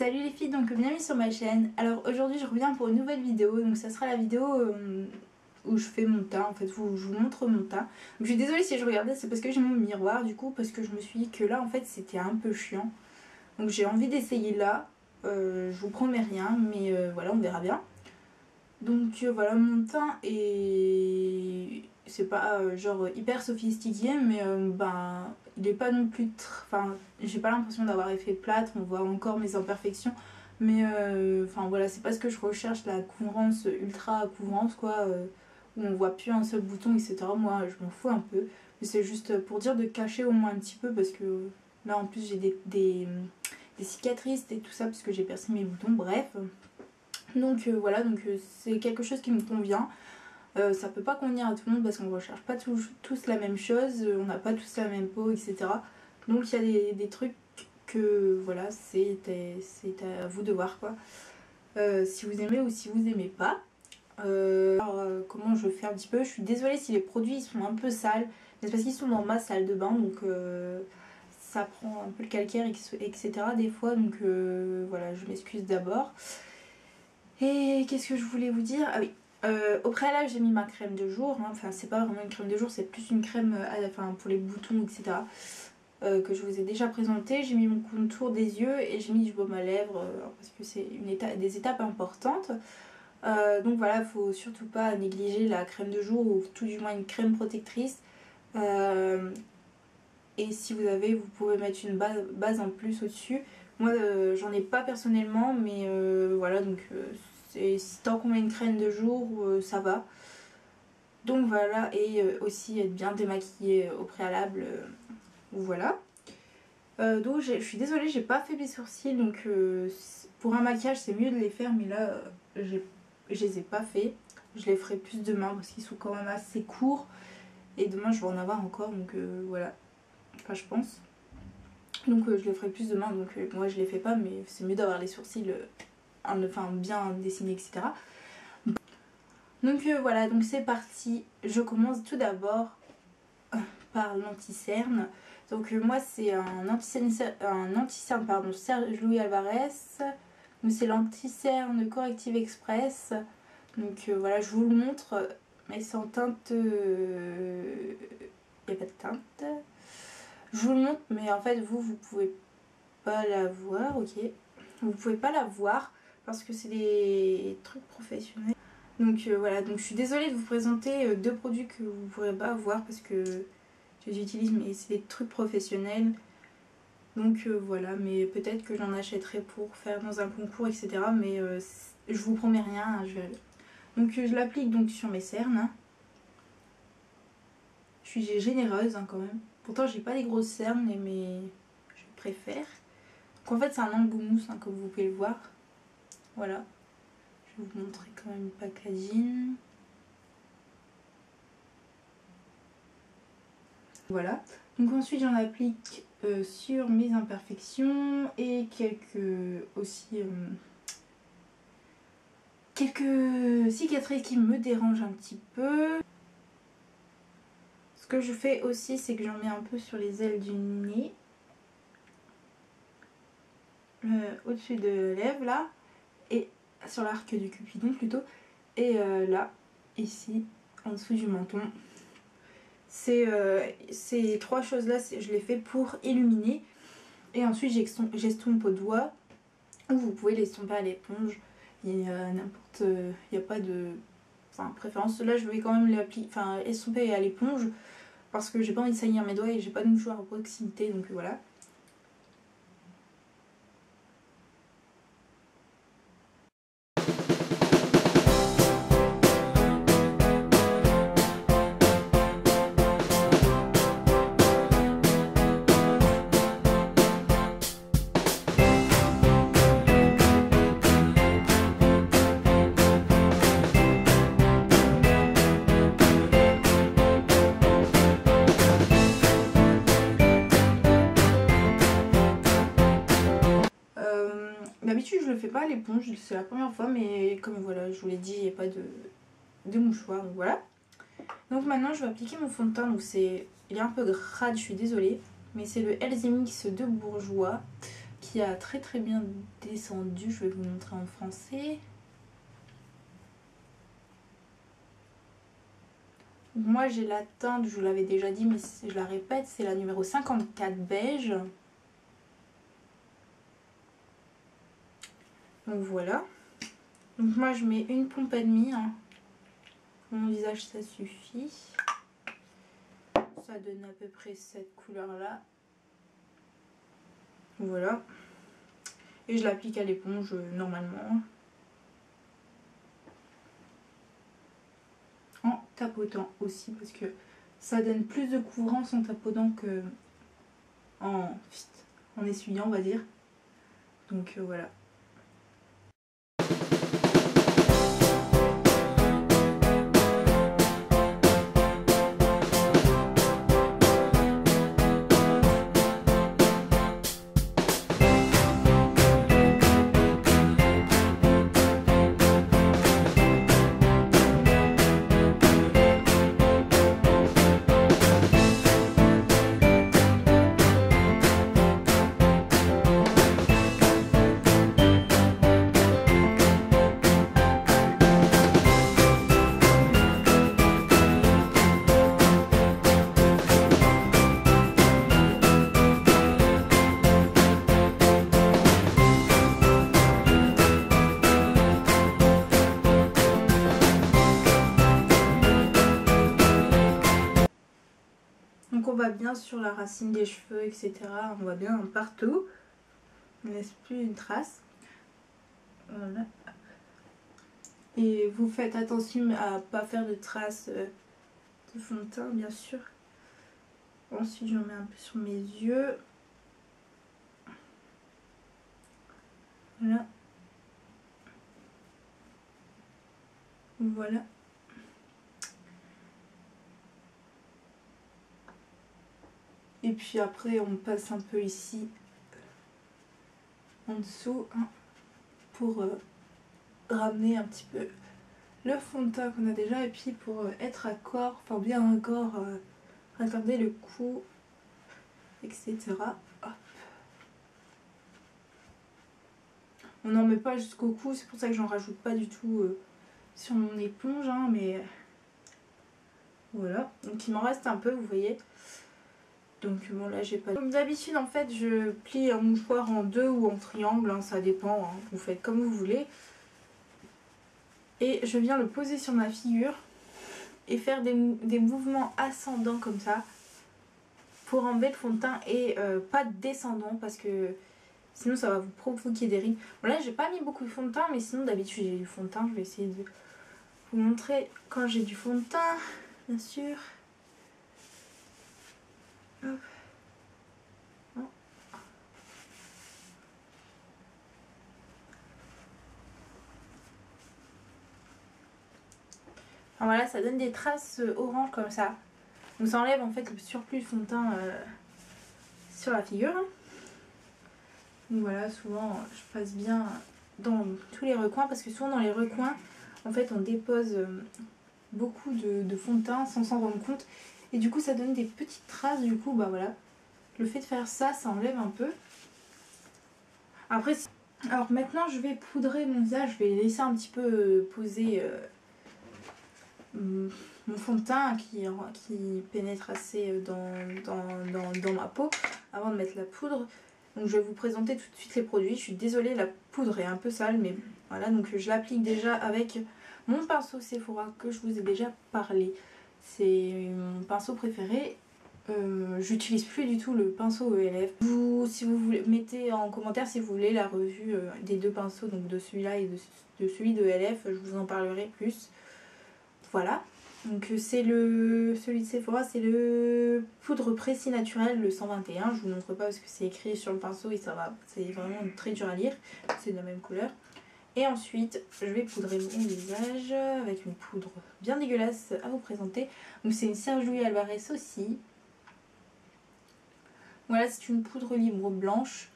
Salut les filles, donc bienvenue sur ma chaîne. Alors aujourd'hui je reviens pour une nouvelle vidéo, donc ça sera la vidéo où je fais mon teint, en fait où je vous montre mon teint. Donc je suis désolée si je regardais, c'est parce que j'ai mon miroir du coup, parce que je me suis dit que là en fait c'était un peu chiant. Donc j'ai envie d'essayer là, je vous promets rien, mais voilà on verra bien. Donc voilà, mon teint est... c'est pas genre hyper sophistiqué, mais ben il est pas non plus... Enfin j'ai pas l'impression d'avoir effet plâtre, on voit encore mes imperfections. Mais enfin voilà, c'est pas ce que je recherche, la couvrance, ultra couvrance quoi, où on voit plus un seul bouton etc. Moi je m'en fous un peu, mais c'est juste pour dire de cacher au moins un petit peu, parce que là en plus j'ai des cicatrices et tout ça, parce que j'ai percé mes boutons, bref. Donc voilà, donc c'est quelque chose qui me convient. Ça peut pas convenir à tout le monde parce qu'on recherche pas tous la même chose, on n'a pas tous la même peau, etc. Donc il y a des trucs que voilà, c'est à vous de voir quoi. Si vous aimez ou si vous aimez pas. Comment je fais un petit peu, je suis désolée si les produits ils sont un peu sales, mais c'est parce qu'ils sont dans ma salle de bain, donc ça prend un peu le calcaire, etc. des fois, donc voilà, je m'excuse d'abord. Et qu'est-ce que je voulais vous dire? Ah oui, au préalable j'ai mis ma crème de jour, hein. Enfin c'est pas vraiment une crème de jour, c'est plus une crème enfin, pour les boutons etc. Que je vous ai déjà présenté. J'ai mis mon contour des yeux et j'ai mis du baume à lèvres parce que c'est des étapes importantes. Donc voilà, faut surtout pas négliger la crème de jour ou tout du moins une crème protectrice. Et si vous avez, vous pouvez mettre une base en plus au-dessus. Moi j'en ai pas personnellement, mais voilà, donc tant qu'on met une crème de jour ça va. Donc voilà, et aussi être bien démaquillée au préalable, voilà. Donc je suis désolée, j'ai pas fait mes sourcils, donc pour un maquillage c'est mieux de les faire, mais là je les ai pas fait. Je les ferai plus demain parce qu'ils sont quand même assez courts et demain je vais en avoir encore, donc voilà, enfin je pense. Donc je les ferai plus demain, donc moi je les fais pas, mais c'est mieux d'avoir les sourcils enfin bien dessinés etc. Donc voilà, donc c'est parti. Je commence tout d'abord par l'anti-cerne. Donc moi c'est un anti-cerne pardon, Serge Louis Alvarez. Donc c'est l'anti-cerne Corrective Express. Donc voilà, je vous le montre, mais c'est en teinte... Il n'y a pas de teinte. Je vous le montre, mais en fait vous pouvez pas la voir, ok. Vous pouvez pas la voir parce que c'est des trucs professionnels. Donc voilà, donc je suis désolée de vous présenter deux produits que vous ne pourrez pas voir parce que je les utilise, mais c'est des trucs professionnels. Donc voilà, mais peut-être que j'en achèterai pour faire dans un concours etc. Mais je vous promets rien, hein, donc je l'applique donc sur mes cernes. Hein. Je suis généreuse hein, quand même. Pourtant j'ai pas des grosses cernes, mais je préfère. Donc en fait c'est un embout mousse hein, comme vous pouvez le voir. Voilà. Je vais vous montrer quand même le packaging. Voilà. Donc ensuite j'en applique sur mes imperfections et quelques cicatrices qui me dérangent un petit peu. Ce que je fais aussi c'est que j'en mets un peu sur les ailes du nez. Au-dessus de lèvres là. Et sur l'arc du cupidon plutôt. Et là, ici, en dessous du menton. Ces trois choses là je les fais pour illuminer. Et ensuite j'estompe au doigt, ou vous pouvez l'estomper à l'éponge. Il y a n'importe, il n'y a pas de préférence. Là je vais quand même estomper à l'éponge parce que j'ai pas envie de salir mes doigts et j'ai pas de mouchoir à proximité, donc voilà. D'habitude je le fais pas à l'éponge, c'est la première fois, mais comme voilà je vous l'ai dit, il n'y a pas de mouchoir, donc voilà. Donc maintenant je vais appliquer mon fond de teint, donc il est un peu crade, je suis désolée, mais c'est le Elsie Mix de Bourjois qui a très très bien descendu. Je vais vous montrer en français. Moi j'ai la teinte, je vous l'avais déjà dit mais je la répète, c'est la numéro 54 beige. Donc voilà. Donc moi je mets une pompe et demie. Hein. Mon visage ça suffit. Ça donne à peu près cette couleur là. Voilà. Et je l'applique à l'éponge normalement. En tapotant aussi parce que ça donne plus de couvrance en tapotant que en essuyant on va dire. Donc voilà. Donc on va bien sur la racine des cheveux, etc. On va bien partout. On ne laisse plus une trace. Voilà. Et vous faites attention à pas faire de traces de fond de teint, bien sûr. Ensuite, j'en mets un peu sur mes yeux. Voilà. Voilà. Et puis après, on passe un peu ici, en dessous, hein, pour ramener un petit peu le fond de teint qu'on a déjà. Et puis pour être accord, enfin bien accord, regarder le cou, etc. Hop. On n'en met pas jusqu'au cou, c'est pour ça que j'en rajoute pas du tout sur mon éponge, hein, mais voilà. Donc il m'en reste un peu, vous voyez. Donc bon là j'ai pas... Comme d'habitude en fait je plie un mouchoir en deux ou en triangle, hein, ça dépend, hein, vous faites comme vous voulez. Et je viens le poser sur ma figure et faire des mouvements ascendants comme ça pour enlever le fond de teint et pas descendant parce que sinon ça va vous provoquer des rides. Bon là j'ai pas mis beaucoup de fond de teint mais sinon d'habitude j'ai du fond de teint, je vais essayer de vous montrer quand j'ai du fond de teint bien sûr. Hop. Alors voilà, ça donne des traces orange comme ça. Donc ça enlève en fait le surplus de fond de teint sur la figure. Donc voilà, souvent je passe bien dans tous les recoins parce que souvent dans les recoins, en fait on dépose beaucoup de fond de teint sans s'en rendre compte. Et du coup ça donne des petites traces, du coup bah voilà. Le fait de faire ça, ça enlève un peu. Après, alors maintenant je vais poudrer mon visage, je vais laisser un petit peu poser mon fond de teint qui pénètre assez dans ma peau avant de mettre la poudre. Donc je vais vous présenter tout de suite les produits. Je suis désolée, la poudre est un peu sale, mais voilà, donc je l'applique déjà avec mon pinceau Sephora que je vous ai déjà parlé. C'est mon pinceau préféré. J'utilise plus du tout le pinceau ELF. Si vous voulez, mettez en commentaire si vous voulez la revue des deux pinceaux, donc de celui-là et de celui de ELF, je vous en parlerai plus. Voilà, donc c'est celui de Sephora, c'est le poudre précis naturel, le 121. Je vous montre pas parce que c'est écrit sur le pinceau et ça va, c'est vraiment très dur à lire. C'est de la même couleur. Et ensuite, je vais poudrer mon visage avec une poudre bien dégueulasse à vous présenter. Donc c'est une Serge Louis Alvarez aussi. Voilà, c'est une poudre libre blanche.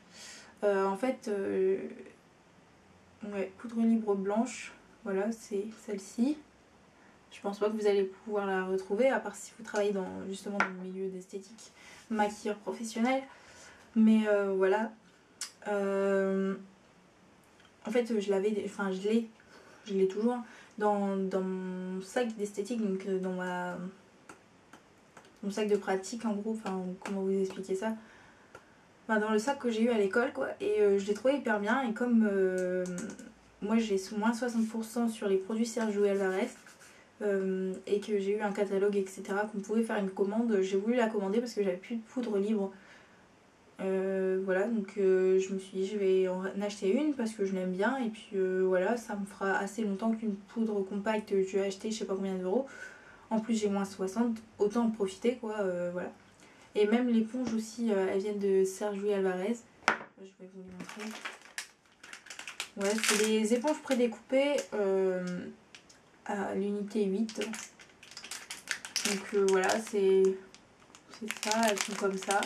En fait, ouais, poudre libre blanche. Voilà, c'est celle-ci. Je pense pas que vous allez pouvoir la retrouver, à part si vous travaillez justement dans le milieu d'esthétique, maquilleur professionnel. Mais voilà. En fait, je l'ai toujours dans mon sac d'esthétique, donc dans mon sac de pratique en gros, enfin comment vous expliquer ça, enfin, dans le sac que j'ai eu à l'école quoi, et je l'ai trouvé hyper bien. Et comme moi j'ai moins 60% sur les produits Sergio Alvarez, et que j'ai eu un catalogue etc, qu'on pouvait faire une commande, j'ai voulu la commander parce que j'avais plus de poudre libre. Voilà, donc je me suis dit je vais en acheter une parce que je l'aime bien, et puis voilà, ça me fera assez longtemps qu'une poudre compacte que je vais acheter je sais pas combien d'euros. En plus j'ai moins 60, autant en profiter quoi, voilà. Et même l'éponge aussi, elles viennent de Sergio Alvarez. Je vais vous les montrer. Ouais, c'est des éponges prédécoupées à l'unité 8. Donc voilà, c'est ça, elles sont comme ça.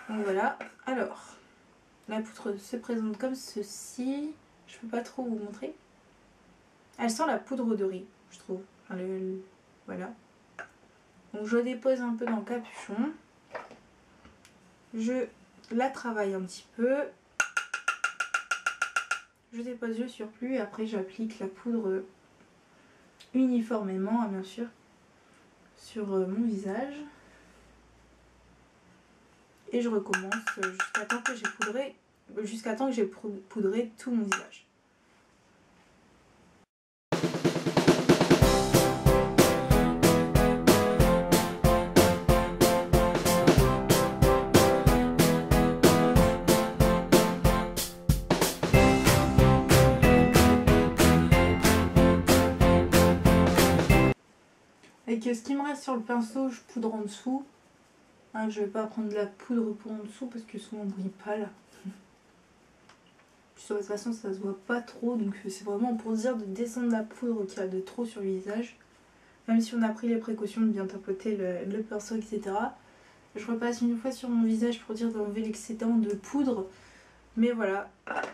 Donc voilà, alors la poudre se présente comme ceci. Je peux pas trop vous montrer. Elle sent la poudre de riz, je trouve. Enfin, voilà. Donc je dépose un peu dans le capuchon. Je la travaille un petit peu. Je dépose le surplus et après j'applique la poudre uniformément, bien sûr, sur mon visage. Et je recommence jusqu'à temps que j'ai poudré tout mon visage. Avec ce qui me reste sur le pinceau, je poudre en dessous. Hein, je vais pas prendre de la poudre pour en dessous parce que souvent on brille pas là. Puis de toute façon ça se voit pas trop, donc c'est vraiment pour dire de descendre la poudre qu'il y a de trop sur le visage. Même si on a pris les précautions de bien tapoter le pinceau etc. Je repasse une fois sur mon visage pour dire d'enlever l'excédent de poudre. Mais voilà,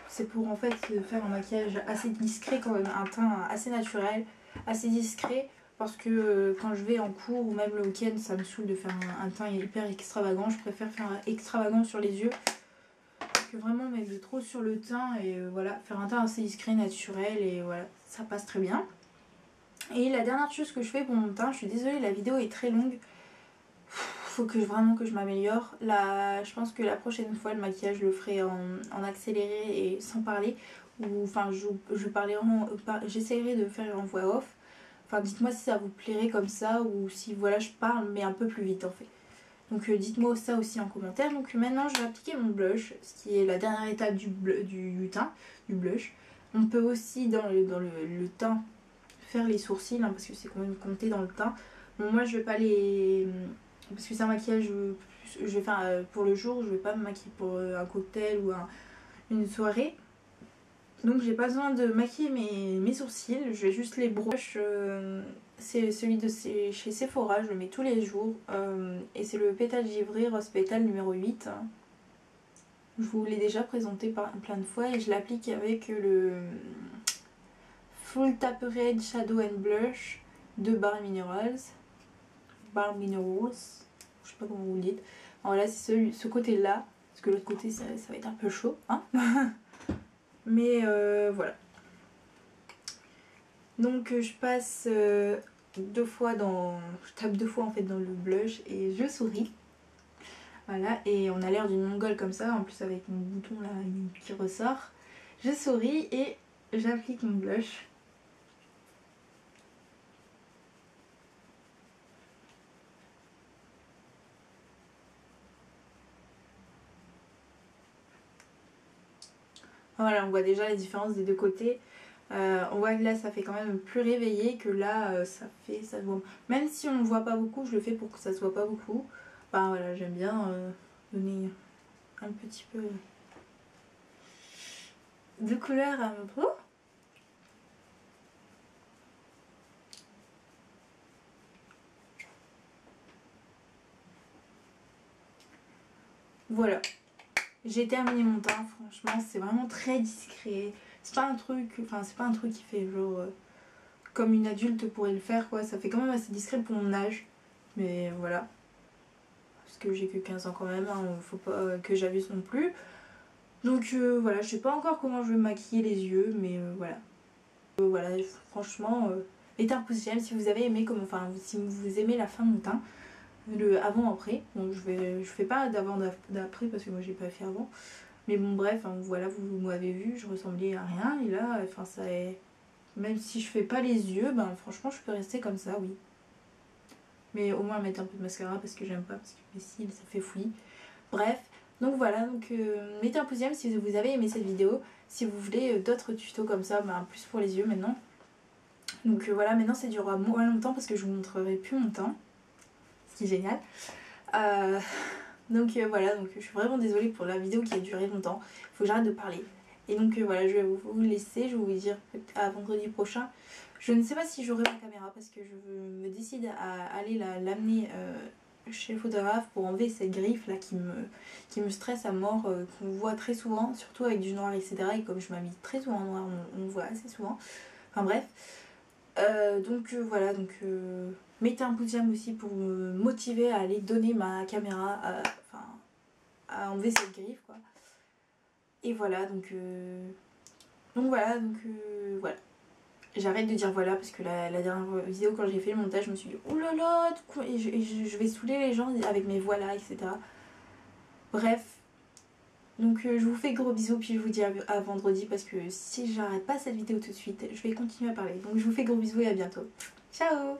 c'est pour en fait faire un maquillage assez discret quand même, un teint assez naturel, assez discret. Parce que quand je vais en cours ou même le week-end, ça me saoule de faire un teint hyper extravagant. Je préfère faire un extravagant sur les yeux que vraiment mettre de trop sur le teint. Et voilà, faire un teint assez discret, naturel, et voilà, ça passe très bien. Et la dernière chose que je fais pour mon teint, je suis désolée, la vidéo est très longue. Faut vraiment que je m'améliore. Je pense que la prochaine fois, le maquillage, je le ferai en accéléré et sans parler. Ou enfin, j'essaierai de faire en voix off. Enfin, dites-moi si ça vous plairait comme ça ou si voilà, je parle mais un peu plus vite en fait. Donc dites-moi ça aussi en commentaire. Donc maintenant, je vais appliquer mon blush, ce qui est la dernière étape du teint, du blush. On peut aussi dans le teint faire les sourcils, hein, parce que c'est quand même compté dans le teint. Bon, moi, je vais pas les... Parce que c'est un maquillage, je vais faire pour le jour, je vais pas me maquiller pour un cocktail ou une soirée. Donc j'ai pas besoin de maquiller mes sourcils, je vais juste les brush. C'est celui de chez Sephora, je le mets tous les jours. Et c'est le pétale givré rose pétale numéro 8. Je vous l'ai déjà présenté plein de fois et je l'applique avec le Full Tapered Shadow and Blush de Bare Minerals. Bare Minerals, je sais pas comment vous le dites. Alors là c'est ce côté là, parce que l'autre côté ça va être un peu chaud, hein. Mais voilà. Donc je passe je tape deux fois en fait dans le blush et je souris. Voilà, et on a l'air d'une mongole comme ça, en plus avec mon bouton là qui ressort. Je souris et j'applique mon blush. Voilà, on voit déjà la différence des deux côtés. On voit que là ça fait quand même plus réveillé, que là ça se voit. Même si on ne voit pas beaucoup, je le fais pour que ça se voit pas beaucoup. Enfin voilà, j'aime bien donner un petit peu de couleur à mon peau. Voilà, j'ai terminé mon teint, franchement c'est vraiment très discret. C'est pas un truc qui fait genre comme une adulte pourrait le faire quoi. Ça fait quand même assez discret pour mon âge. Mais voilà. Parce que j'ai que 15 ans quand même, hein, faut pas que j'abuse non plus. Donc voilà, je sais pas encore comment je vais maquiller les yeux, mais voilà. Voilà, franchement, mettez un pouce j'aime si vous avez aimé, enfin si vous aimez la fin de mon teint, le avant-après. Bon, je fais pas d'avant d'après parce que moi j'ai pas fait avant. Mais bon bref, hein, voilà, vous m'avez vu, je ressemblais à rien et là, enfin ça est... Même si je fais pas les yeux, ben franchement je peux rester comme ça, oui. Mais au moins mettre un peu de mascara parce que j'aime pas, parce que les cils ça fait fouillis. Bref, donc voilà, donc mettez un pouce j'aime si vous avez aimé cette vidéo. Si vous voulez d'autres tutos comme ça, ben plus pour les yeux maintenant. Donc voilà, maintenant ça durera moins longtemps parce que je vous montrerai plus mon teint. Ce qui est génial. Donc voilà, donc je suis vraiment désolée pour la vidéo qui a duré longtemps. Il faut que j'arrête de parler. Et donc voilà, je vais vous laisser, je vais vous dire à vendredi prochain. Je ne sais pas si j'aurai ma caméra parce que je me décide à aller l'amener chez le photographe pour enlever cette griffe là qui me stresse à mort, qu'on voit très souvent, surtout avec du noir etc. Et comme je m'habille très souvent en noir, on voit assez souvent. Enfin bref. Donc voilà, donc mettez un pouce j'aime aussi pour me motiver à aller donner ma caméra à enlever cette griffe quoi. Et voilà, donc voilà, donc voilà. J'arrête de dire voilà parce que la dernière vidéo quand j'ai fait le montage je me suis dit oh là là, et je vais saouler les gens avec mes voilà etc. Bref, donc je vous fais gros bisous puis je vous dis à vendredi parce que si j'arrête pas cette vidéo tout de suite je vais continuer à parler. Donc je vous fais gros bisous et à bientôt. Ciao.